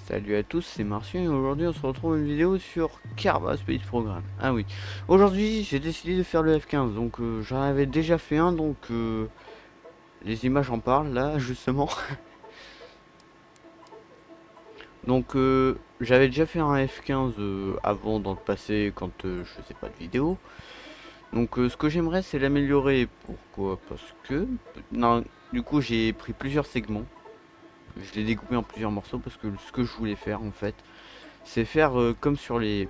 Salut à tous, c'est Martien et aujourd'hui on se retrouve une vidéo sur Carva Space Program. Ah oui, aujourd'hui j'ai décidé de faire le F15, donc j'en avais déjà fait un, donc les images en parlent là justement. Donc j'avais déjà fait un F15 avant dans le passé quand je faisais pas de vidéo. Donc ce que j'aimerais c'est l'améliorer. Pourquoi? Parce que non, du coup j'ai pris plusieurs segments. Je l'ai découpé en plusieurs morceaux parce que ce que je voulais faire en fait, c'est faire comme sur les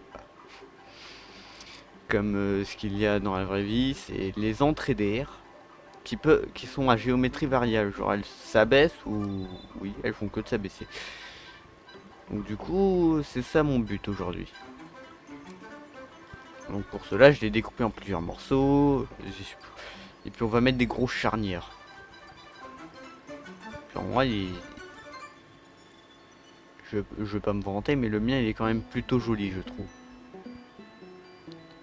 comme ce qu'il y a dans la vraie vie, c'est les entrées d'air qui sont à géométrie variable, genre elles s'abaissent ou oui, elles font que de s'abaisser. Donc du coup, c'est ça mon but aujourd'hui. Donc pour cela, je l'ai découpé en plusieurs morceaux et puis on va mettre des grosses charnières. Puis en vrai, je vais pas me vanter, mais le mien il est quand même plutôt joli, je trouve.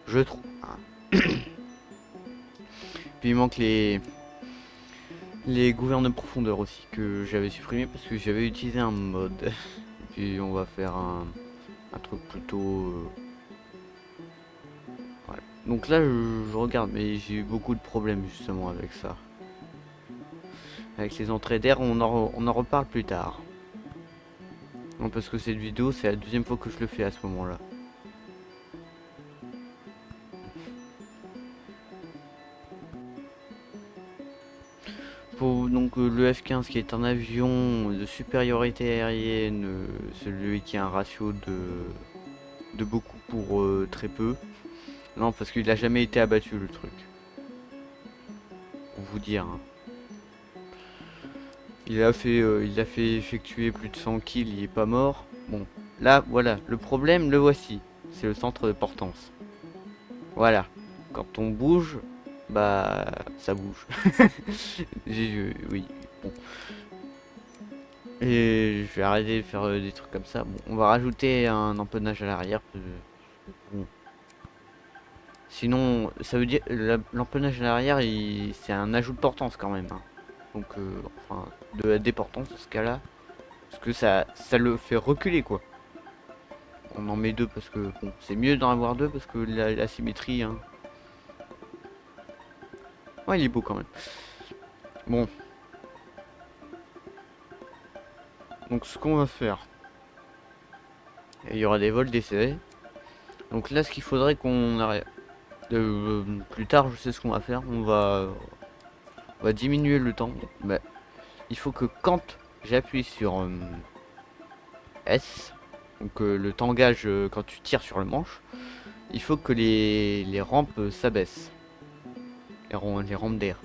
Je trouve. Hein. Puis il manque les gouvernes de profondeur aussi que j'avais supprimé parce que j'avais utilisé un mode. Et puis on va faire un truc plutôt voilà. Donc là je regarde, mais j'ai eu beaucoup de problèmes justement avec ça, avec les entrées d'air. On en reparle plus tard, non, parce que cette vidéo c'est la deuxième fois que je le fais à ce moment là. Pour donc le F15 qui est un avion de supériorité aérienne, celui qui a un ratio de beaucoup pour très peu. Non, parce qu'il a jamais été abattu le truc. Pour vous dire. Hein. Il a fait effectuer plus de 100 kills, il est pas mort. Bon, là, voilà, le problème, le voici. C'est le centre de portance. Voilà. Quand on bouge, bah, ça bouge. Oui, bon. Et je vais arrêter de faire des trucs comme ça. Bon, on va rajouter un empennage à l'arrière. Bon. Sinon, ça veut dire l'empennage à l'arrière, c'est un ajout de portance quand même. Hein. Donc, enfin, de la déportance dans ce cas-là. Parce que ça le fait reculer quoi. On en met deux parce que bon, c'est mieux d'en avoir deux parce que la symétrie. Hein. Ouais, il est beau quand même. Bon. Donc ce qu'on va faire. Il y aura des vols d'essai. Donc là, ce qu'il faudrait qu'on arrête. Plus tard, je sais ce qu'on va faire. On va diminuer le temps. Bah, il faut que quand j'appuie sur S, donc le tangage quand tu tires sur le manche, il faut que les rampes s'abaissent. Les rampes d'air.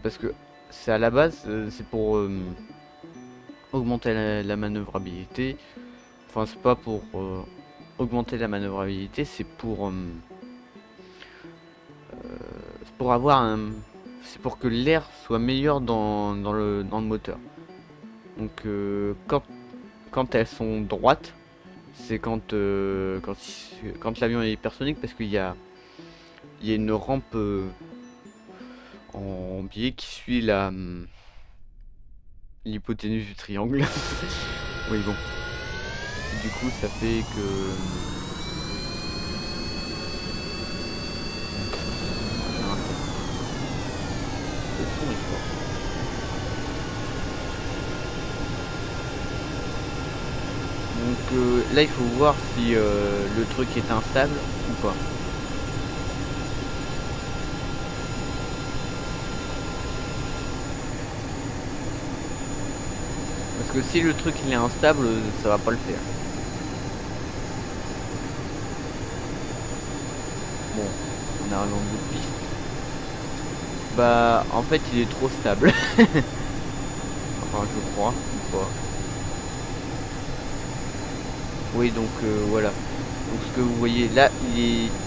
Parce que c'est à la base, c'est pour augmenter la manœuvrabilité. Enfin, c'est pas pour augmenter la manœuvrabilité, c'est pour avoir un. C'est pour que l'air soit meilleur dans le moteur. Donc, quand elles sont droites, c'est quand l'avion est hypersonique parce il y a une rampe en biais qui suit l'hypoténuse du triangle. Oui, bon. Du coup, ça fait que le son est fort. Donc là, il faut voir si le truc est instable ou pas. Parce que si le truc il est instable, ça va pas le faire. Bon, on arrive en bout de piste. Bah, en fait, il est trop stable. Enfin, je crois, ou pas. Oui, donc voilà. Donc ce que vous voyez là,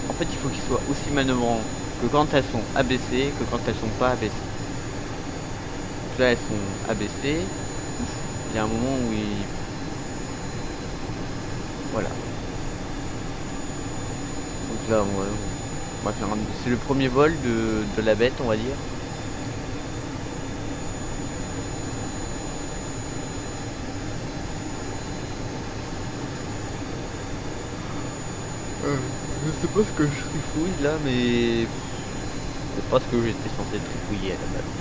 en fait, il faut qu'il soit aussi manœuvrant que quand elles sont abaissées, que quand elles sont pas abaissées. Donc là, elles sont abaissées. Il y a un moment où il... Voilà. Donc là, on va faire c'est le premier vol de la bête, on va dire. Je sais pas ce que je trifouille là, mais c'est pas ce que j'étais censé trifouiller à la base.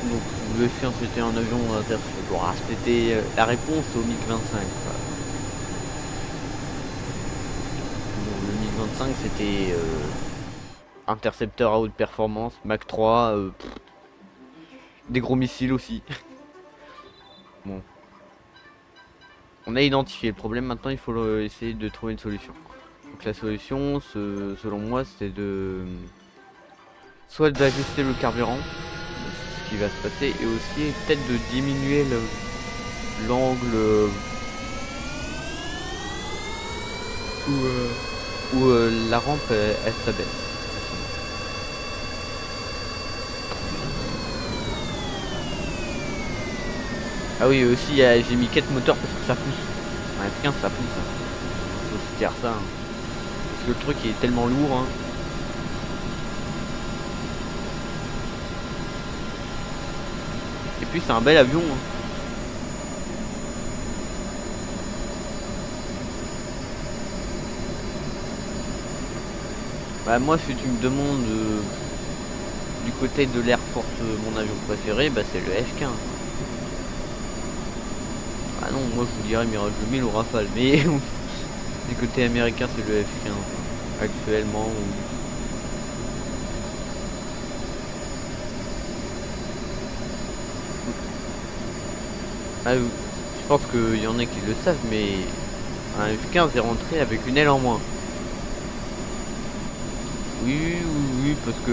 Donc le F1 c'était un avion intercepteur. C'était la réponse au MiG-25. Le MiG-25 c'était intercepteur à haute performance, Mach 3, des gros missiles aussi. Bon. On a identifié le problème, maintenant il faut essayer de trouver une solution. Donc la solution, selon moi, c'est de soit d'ajuster le carburant, c'est ce qui va se passer, et aussi peut-être de diminuer l'angle où la rampe elle s'abaisse. Ah oui, aussi j'ai mis 4 moteurs parce que ça pousse. Un F15 ça pousse. Faut se dire ça. Parce que le truc il est tellement lourd. Hein. Et puis c'est un bel avion. Hein. Bah moi si tu me demandes du côté de l'Air Force mon avion préféré, bah c'est le F15. Ah non, moi je vous dirais Mirage 2000 ou Rafale, mais du côté américain c'est le F15 actuellement. Ah, je pense qu'il y en a qui le savent, mais un F15 est rentré avec une aile en moins. Oui, parce que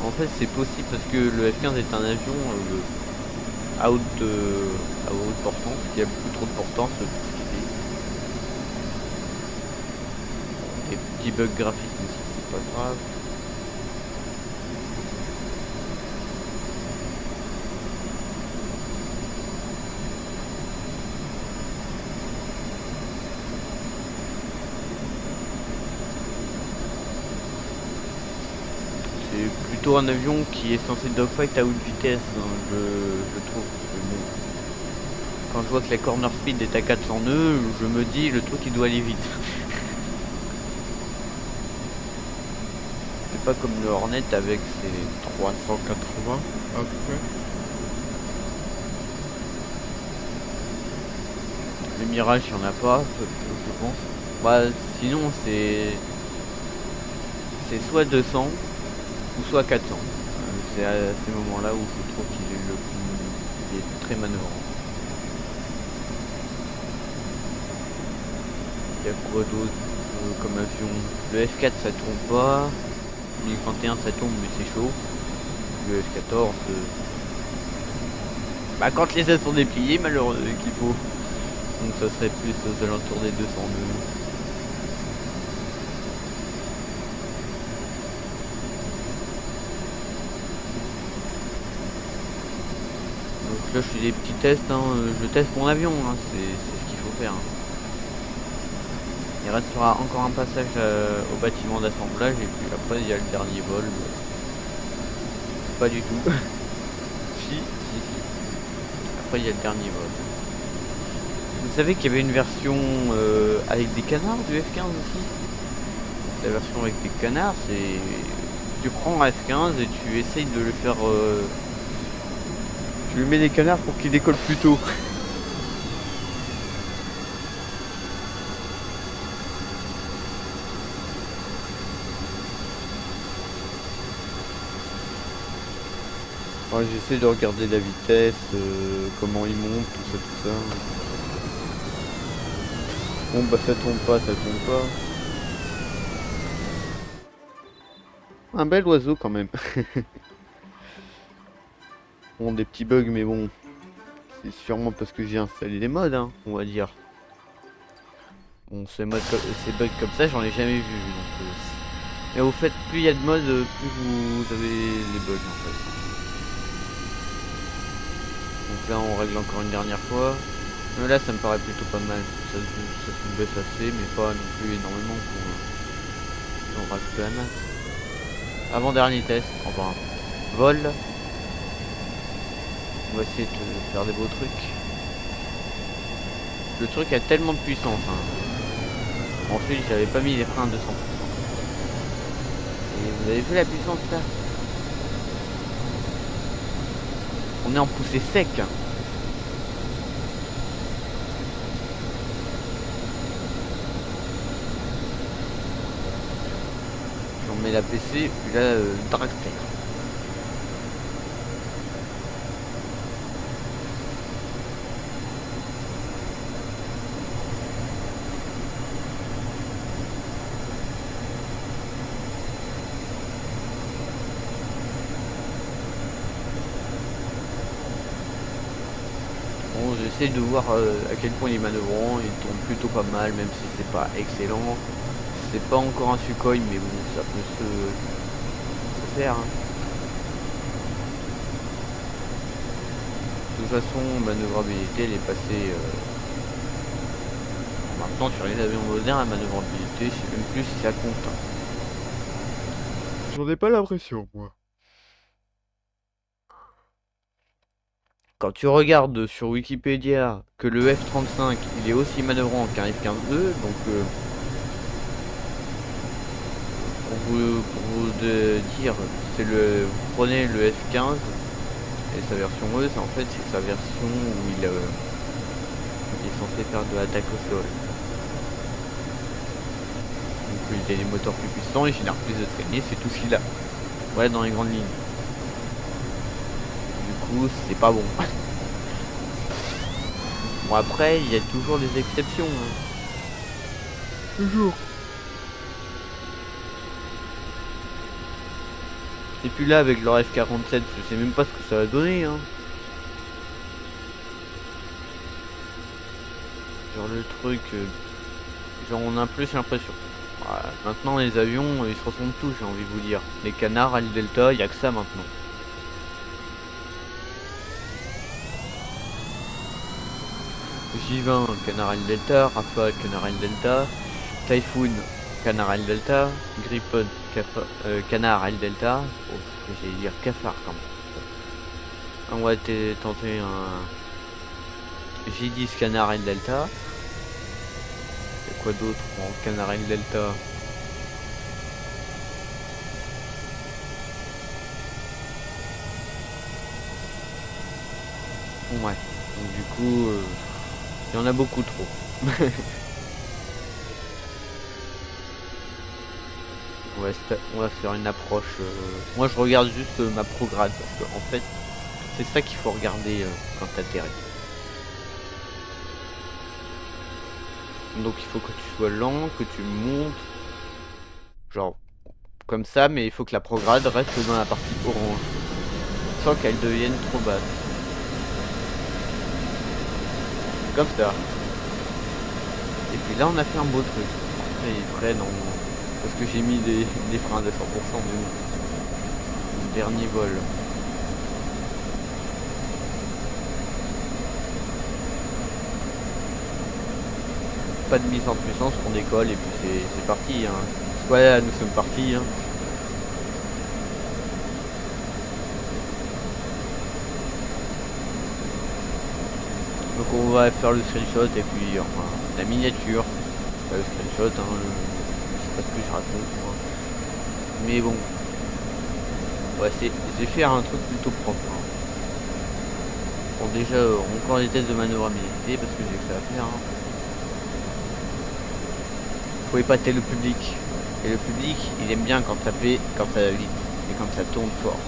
en fait c'est possible parce que le F15 est un avion à haute portance, qui a beaucoup trop de portance pour ce qu'il fait. Des petits bugs graphiques, mais ça, c'est pas grave. C'est plutôt un avion qui est censé dogfight à haute vitesse, hein, je trouve. Bon, quand je vois que la corner speed est à 400 nœuds, je me dis le truc il doit aller vite. C'est pas comme le Hornet avec ses 380 à peu près. Le Mirage il y en a pas, je pense. Bah sinon c'est soit 200 ou soit 400. C'est à ces moments-là où je trouve qu'il est il est très manœuvrant. Il y a quoi d'autre comme avion? Le F4 ça tourne pas. Le 31 ça tombe mais c'est chaud. Le F14 bah quand les ailes sont dépliées malheureusement qu'il faut. Donc ça serait plus aux alentours des 200 nœuds. Donc là je fais des petits tests, hein. Je teste mon avion, hein. C'est ce qu'il faut faire. Hein. Il restera encore un passage au bâtiment d'assemblage et puis après il y a le dernier vol. Pas du tout. Si. Après il y a le dernier vol. Vous savez qu'il y avait une version avec des canards du F15 aussi. La version avec des canards, c'est... Tu prends un F15 et tu essayes de le faire... Tu lui mets des canards pour qu'il décolle plus tôt. Ouais, j'essaie de regarder la vitesse, comment il monte, tout ça. Bon bah ça tombe pas. Un bel oiseau quand même. Bon, des petits bugs, mais bon, c'est sûrement parce que j'ai installé des mods, hein, on va dire. Bon, ces bugs comme ça, j'en ai jamais vu. Donc, mais au fait, plus il y a de mods, plus vous avez les bugs en fait. Donc là, on règle encore une dernière fois. Mais là, ça me paraît plutôt pas mal. Ça se baisse assez, mais pas non plus énormément pour en rajouter la masse. Avant-dernier test, enfin, vol. On va essayer de faire des beaux trucs. Le truc a tellement de puissance. Hein. Ensuite, j'avais pas mis les freins à 200%. Et vous avez vu la puissance là? On est en poussée sec. Hein. Puis on met la PC, puis là, dragster. Bon, j'essaie de voir à quel point il est manœuvrant, il tourne plutôt pas mal, même si c'est pas excellent. C'est pas encore un Sukhoi, mais bon, ça peut se faire. Hein. De toute façon, manœuvrabilité, elle est passée... Maintenant, sur les avions modernes, la manœuvrabilité, je sais même plus si ça compte. Hein. J'en ai pas l'impression, moi. Quand tu regardes sur Wikipédia que le F-35 il est aussi manœuvrant qu'un F-15E, donc pour vous dire, c'est vous prenez le F-15 et sa version E, c'est en fait c'est sa version où il est censé faire de l'attaque au sol. Donc il a des moteurs plus puissants, il génère plus de traînées, c'est tout ce qu'il a. Ouais, dans les grandes lignes. Du coup, c'est pas bon. Bon après, il y a toujours des exceptions. Hein. Toujours. Et puis là, avec leur F-47, je sais même pas ce que ça va donner. Hein. Genre le truc, genre on a plus l'impression. Voilà. Maintenant les avions, ils se ressemblent tous, j'ai envie de vous dire. Les canards, à Delta, il n'y a que ça maintenant. J20, canard Delta, Rafale, canard Delta, Typhoon, canard Delta, Gripen, canard Delta. Oh, j'allais dire cafard quand même. On va tenter un J10 canard Delta. Et quoi d'autre en canard Delta? Ouais, donc du coup, il y en a beaucoup trop. On va faire une approche. Moi, je regarde juste ma prograde parce que en fait, c'est ça qu'il faut regarder quand t'atterris. Donc, il faut que tu sois lent, que tu montes, genre comme ça, mais il faut que la prograde reste dans la partie orange, sans qu'elle devienne trop basse. Comme ça. Et puis là, on a fait un beau truc. Après, il freine parce que j'ai mis des freins de 100% du dernier vol. Pas de mise en puissance, on décolle et puis c'est parti. Hein. Voilà, nous sommes partis. Hein. Donc on va faire le screenshot et puis enfin la miniature. Pas le screenshot, hein, je sais pas ce que je raconte moi. Mais bon. Ouais, c'est faire un truc plutôt propre. Hein. Bon déjà encore des tests de manœuvrabilité parce que j'ai que ça à faire. Hein. Faut épater le public. Et le public il aime bien quand ça fait, quand ça va vite et quand ça tourne fort.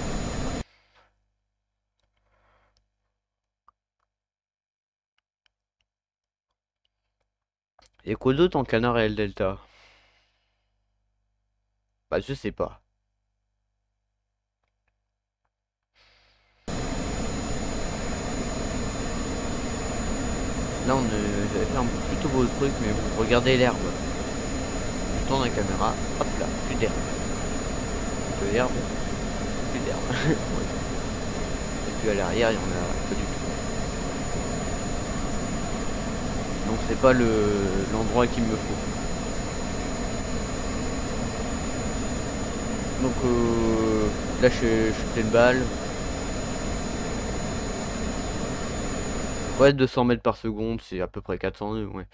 Et quoi d'autre en canard et Delta? Bah je sais pas. Là on j'avais fait un plutôt beau truc mais vous regardez l'herbe. Je tourne la caméra, hop là, plus d'herbe. De l'herbe, plus d'herbe. Et puis à l'arrière il y en a pas du tout. Donc c'est pas l'endroit qu'il me faut. Donc là je suis pleine balle. Ouais, 200 mètres par seconde, c'est à peu près 400 nœuds, ouais.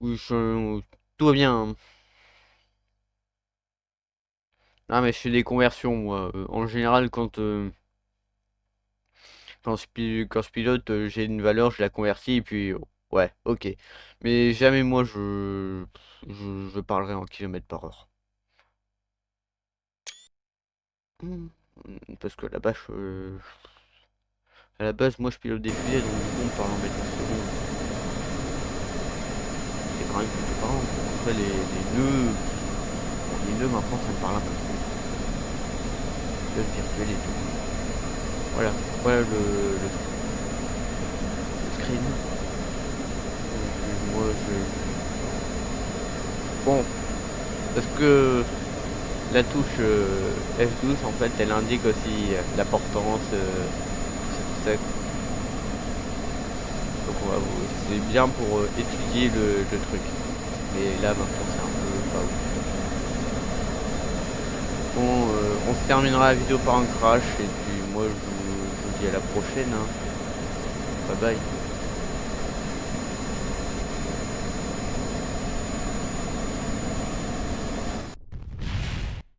Oui, tout va bien, hein. Ah mais je fais des conversions moi. En général quand je pilote, j'ai une valeur, je la convertis et puis ouais, ok. Mais jamais moi je parlerai en kilomètres par heure. Hmm. Parce que là-bas, à la base, moi je pilote des fusées, donc du coup on parle en mètres par seconde. C'est quand même plutôt parlant. Après les nœuds, bon, les nœuds maintenant ça me parle un peu trop. Le virtuel et tout. Voilà, voilà le screen. Donc, moi je. Bon, parce que la touche F12 en fait elle indique aussi la portance. C'est pour ça. Donc c'est bien pour étudier le truc. Mais là maintenant c'est un peu pas ouf. Bon, on se terminera la vidéo par un crash et puis moi je vous dis à la prochaine, hein. Bye bye.